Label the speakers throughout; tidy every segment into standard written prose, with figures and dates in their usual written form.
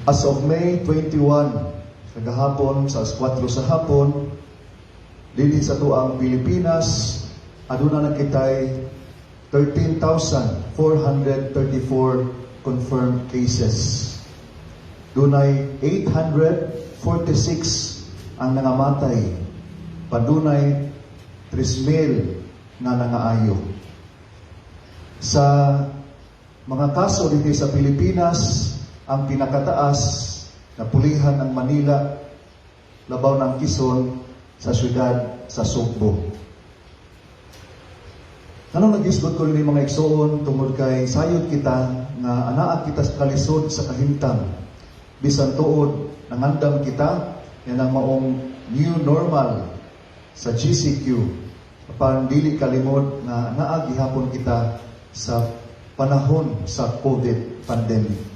Speaker 1: As of May 21, kagahapon sa 4 sa hapon, dili sa tuang Pilipinas, aduna na kitay 13,434 confirmed cases. Dunay 846 ang nangamatay, padunay 3,000 na nangaayo. Sa mga kaso dito sa Pilipinas, ang pinakataas na pulihan ng Manila, labaw ng Quezon, sa syudad sa Sugbo. Ano nagisgot ko rin mga igsoon tungod kay sayod kita nga anaa kita sa kalisod sa kahimtang. Bisan tuod nangandam kita yan ang maong new normal sa GCQ. Apan dili kalimod na naa gihapon kita sa panahon sa COVID pandemic.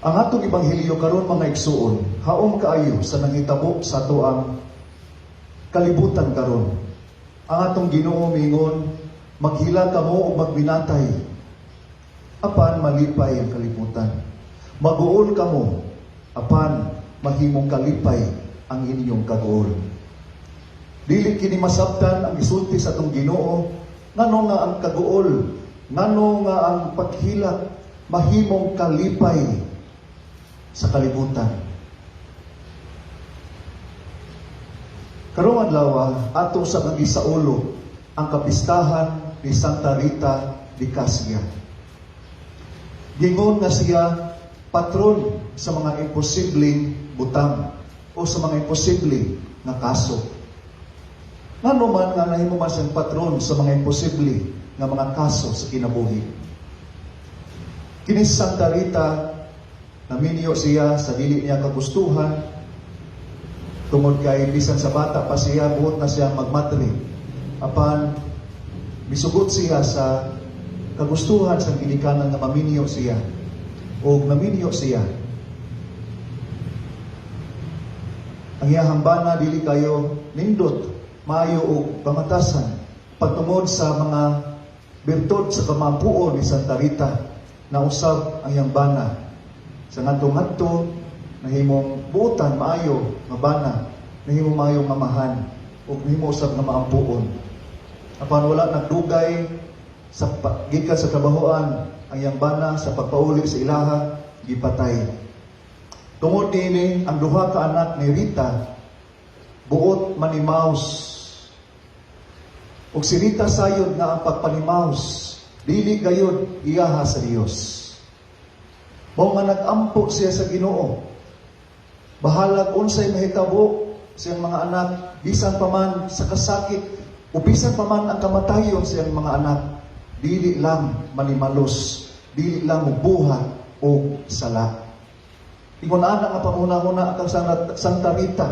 Speaker 1: Ang atong ebanghelyo karon mga igsuon, haom kaayo sa nangitabo sa atoang kalibutan karon. Ang atong Ginoo mingon, maghila kamo o magbinatay, apan malipay ang kalibutan. Maguol kamo, apan mahimong kalipay ang inyong kaguol. Dili kini masabtan ang isulti sa atong Ginoo, ngano nga ang kaguol, ngano nga ang paghilak mahimong kalipay sa kalibutan. Karong adlaw atong sa nagisaulo ang kapistahan ni Santa Rita de Casia. Gingon nga siya patron sa mga imposibleng butang o sa mga imposibleng nga kaso. Ngano man nga nahimo man siyang patron sa mga imposible nga mga kaso sa kinabuhi. Kini Santa Rita, naminyo siya sa dili niya kagustuhan, tungod kay bisan sa bata pa siya, buot na siya magmatri. Apan, misugot siya sa kagustuhan sa ginikanan nga maminyo siya, o naminyo siya. Ang iyahang bana, dili kayo nindot, maayo o pamatasan, patungod sa mga birtud sa kamampuon ni Santa Rita, na usab ang iyang bana. Sa ngadto-ngadto, nahimong buutan, maayo, nga bana, nahimong maayo nga mahan, o nahimong usab nga maampuon. Apan wala nagdugay, sa gikan sa kabahuan, ang iyang bana sa pagpauli sa ilaha, gipatay. Tungod nini, ang duha ka anak ni Rita, buot manimaus. Ug si Rita sayod nga ang pagpanimaus, dili gayud iyaha sa Dios. Mao nga nag-ampo siya sa Ginoo. Bahalag unsay mahitabo siyang mga anak, bisan pa man sa kasakit, o bisan pa man ang kamatayon siyang mga anak, dili lang manimalos, dili lang buhat o sala. Ingon ana nga panguna-una ang Santa Rita,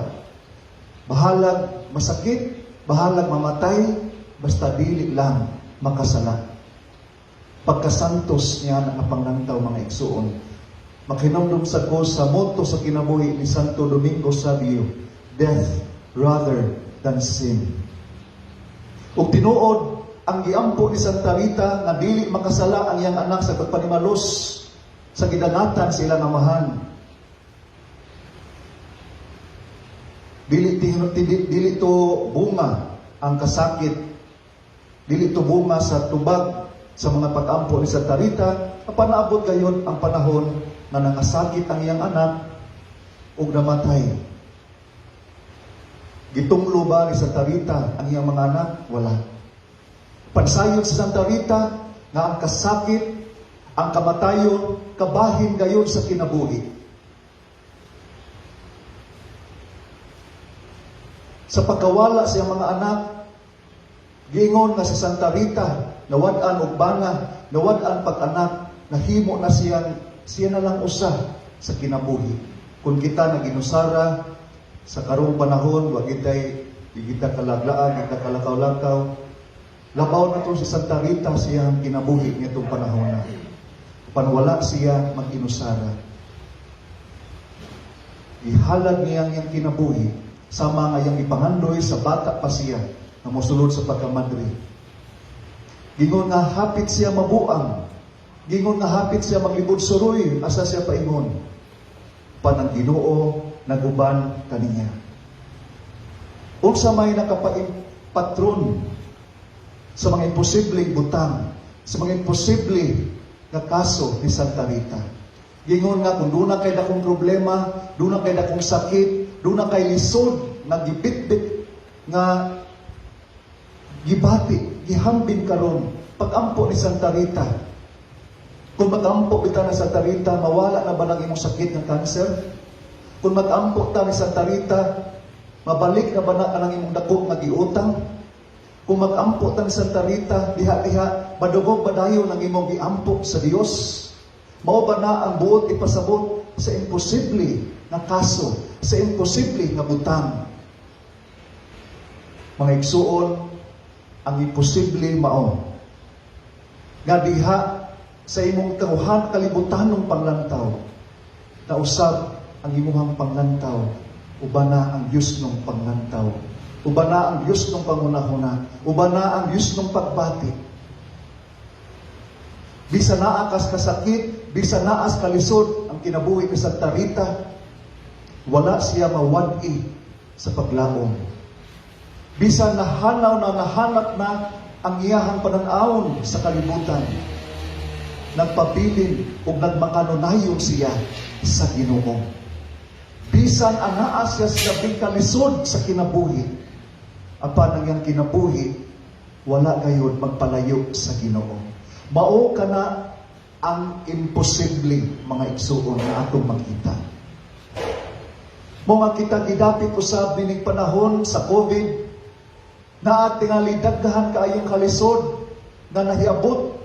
Speaker 1: bahalag masakit, bahalag mamatay, basta dili lang makasala. Pagkasantos niya ang pangnantaw mga igsuon. Makinamdum sa ko sa motto sa kinabuhi ni Santo Domingo Sabio, death rather than sin. Ug tinuod ang giampo ni Santa Rita nga dili makasala ang iyang anak sa pagpanimalos sa gidangatan sa ilang amahan. Dili to bunga ang kasakit, dili to bunga sa tubag sa mga pag-ampo ni Santa Rita, naabot gayon ang panahon na nangasakit ang iyang anak ug namatay. Gitunglo ba ni Santa Rita ang iyang mga anak? Wala. Pagsayod sa Santa Rita nga ang kasakit, ang kamatayon, kabahin gayon sa kinabuhi. Sa pagkawala sa iyang mga anak, giingon nga si Santa Rita, nawad-an og bana, nawad-an pag-anak, nahimo na siya na lang usa sa kinabuhi. Kung kita naginusara sa karong panahon, wag kita kalaglaan, kita kalakaw-lakaw, labaw na to si Santa Rita siyang kinabuhi nitong panahon na. Panwala siya mag-inusara. Ihalad niya ang kinabuhi, sama nga yung ipangandoy sa bata pa siya, na mosulod sa pagkamadri. Gingon nga hapit siya mabuang, Gingon nga hapit siya maglibod suroy, asa siya paingon. Panang Ginoo naguban kaniya. Unsa may patron sa mga imposibleng butang, sa mga imposible nga kaso ni Santa Rita. Gingon nga kung doon na kay dakong problema, doon na kay dakong sakit, doon na kay lisod, nga gibitbit, nga gibati, gihambin karon, pag-ampo ni Santa Rita. Kung mag-ampo kita ni Santa Rita, mawala na ba ng imong sakit ng cancer? Kung mag-ampo ta ni Santa Rita, mabalik na ba na kanang imong dako nga giutang? Kung mag-ampo ta ni Santa Rita, diha-diha, madugog ba dayon ang imong giampo sa Dios? Mao ba na ang buot ipasabot sa imposible na kaso, sa imposible nga butang? Mga igsuon, ang imposible mao nga diha sa imong tauhan kalibutanong panglantaw, na usab ang imuhang panglantaw, uban na ang Diyos ng panglantaw, uban na ang Diyos ng pangunahuna, uban na ang Diyos ng pagbati. Bisa naakas kasakit, bisa naas kalisod ang kinabuhi ni Santa Rita, wala siya mawad-i sa paglaom. Bisa nahanap na ang iyahang pananawon sa kalibutan, nagpabilin o nagmakanonayon siya sa Ginoo. Bisan anaa siya sa labing kalisod sa kinabuhi, apan ang iyang kinabuhi, wala gayud magpalayo sa Ginoo. Mao kana ang imposible, mga igsuon na atong makita. Mga kita gidapit usab dining panahon sa COVID, na tingali dagdahan kaayong kalisod na nahiabot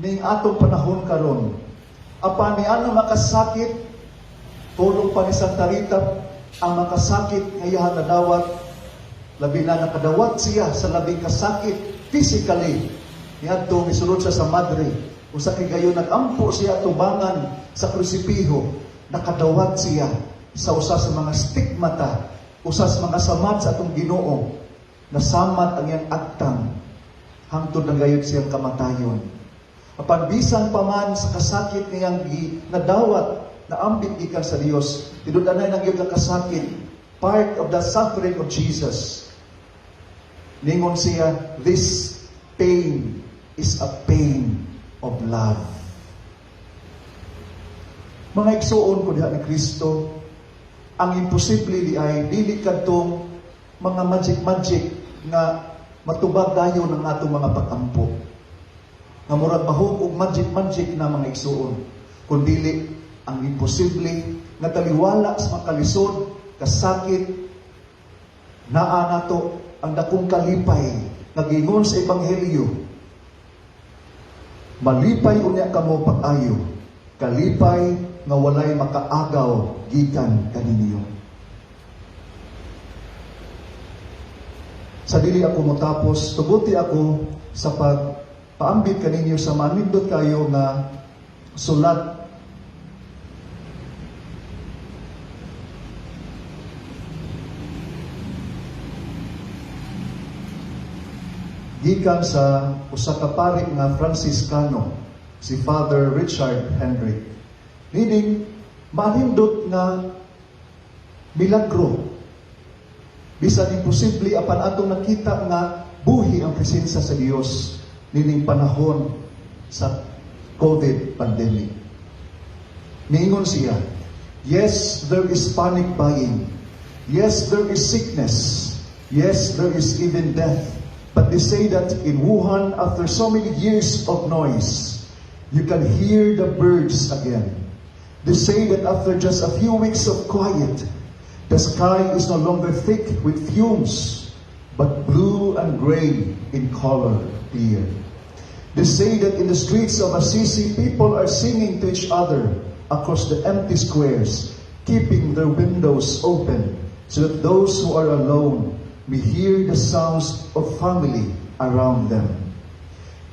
Speaker 1: ning atong panahon karon. Apan niana makasakit, tulong pa ni Santa Rita, ang makasakit ngayon nadawat, labi na nakadawat siya sa labing kasakit physically. Niadto misulod siya sa madre, usa kay gayon nagampo siya tubangan sa krusipiho, nakadawat siya sa usa sa mga stigmata, usa sa mga samad sa atong Ginoo, nasamat ang iyang agtang hangtod na gayud siyang kamatayon. Apan bisan pa man sa kasakit niyang nadawat, naambit gikan sa Dios, tinud-anay nang iyang kasakit, part of the suffering of Jesus. Ningon siya, this pain is a pain of love. Mga igsuon ko diha ni Kristo, ang imposible di ay dili kadtong mga magic nga matubag dayon ng atong mga pag-ampo. Nga murag mahug og magic na mga igsuon, kundi ang imposible nga taliwala sa makalisod, kasakit, naa nato ang dakong kalipay nga giingon sa Ebanghelyo. Malipay unya kamo pag-ayo, kalipay nga walay makaagaw gikan kaninyo. Sa dili ako motapos, tubuti ako sa pagpaambit kaninyo sa manindot kayo nga sulat gikan sa usa ka pari nga Franciscano, si Father Richard Hendrick. Meaning, manindot nga milagro. Bisan imposible apan atong nakita nga buhi ang presensya sa Dios nining panahon sa COVID pandemic. Niingon siya, yes, there is panic buying. Yes, there is sickness. Yes, there is even death. But they say that in Wuhan, after so many years of noise, you can hear the birds again. They say that after just a few weeks of quiet, the sky is no longer thick with fumes, but blue and gray in color clear. They say that in the streets of Assisi, people are singing to each other across the empty squares, keeping their windows open so that those who are alone may hear the sounds of family around them.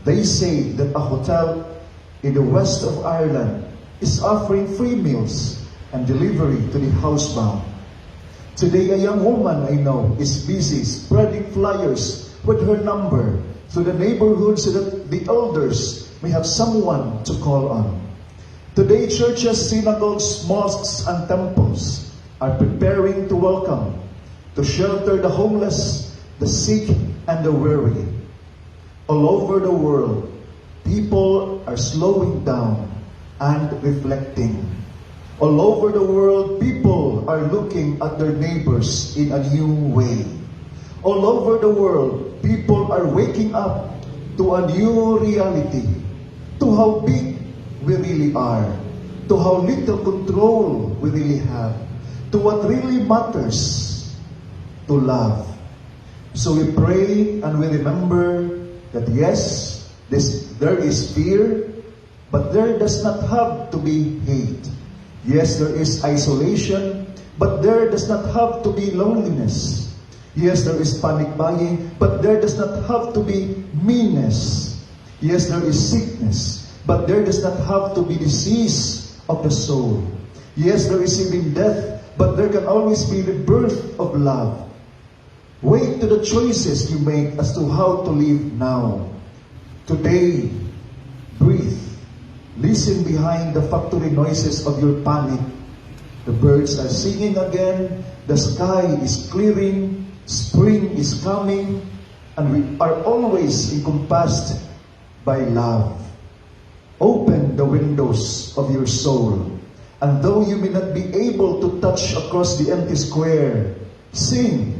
Speaker 1: They say that a hotel in the west of Ireland is offering free meals and delivery to the housebound. Today, a young woman I know is busy spreading flyers with her number through the neighborhood so that the elders may have someone to call on. Today, churches, synagogues, mosques, and temples are preparing to welcome, to shelter the homeless, the sick, and the weary. All over the world, people are slowing down and reflecting. All over the world, people are looking at their neighbors in a new way. All over the world, people are waking up to a new reality, to how big we really are, to how little control we really have, to what really matters, to love. So we pray and we remember that yes, there is fear, but there does not have to be hate. Yes, there is isolation, but there does not have to be loneliness. Yes, there is panic buying, but there does not have to be meanness. Yes, there is sickness, but there does not have to be disease of the soul. Yes, there is even death, but there can always be the birth of love. Wait to the choices you make as to how to live now. Today, breathe. Listen behind the factory noises of your panic. The birds are singing again, the sky is clearing, spring is coming, and we are always encompassed by love. Open the windows of your soul, and though you may not be able to touch across the empty square, sing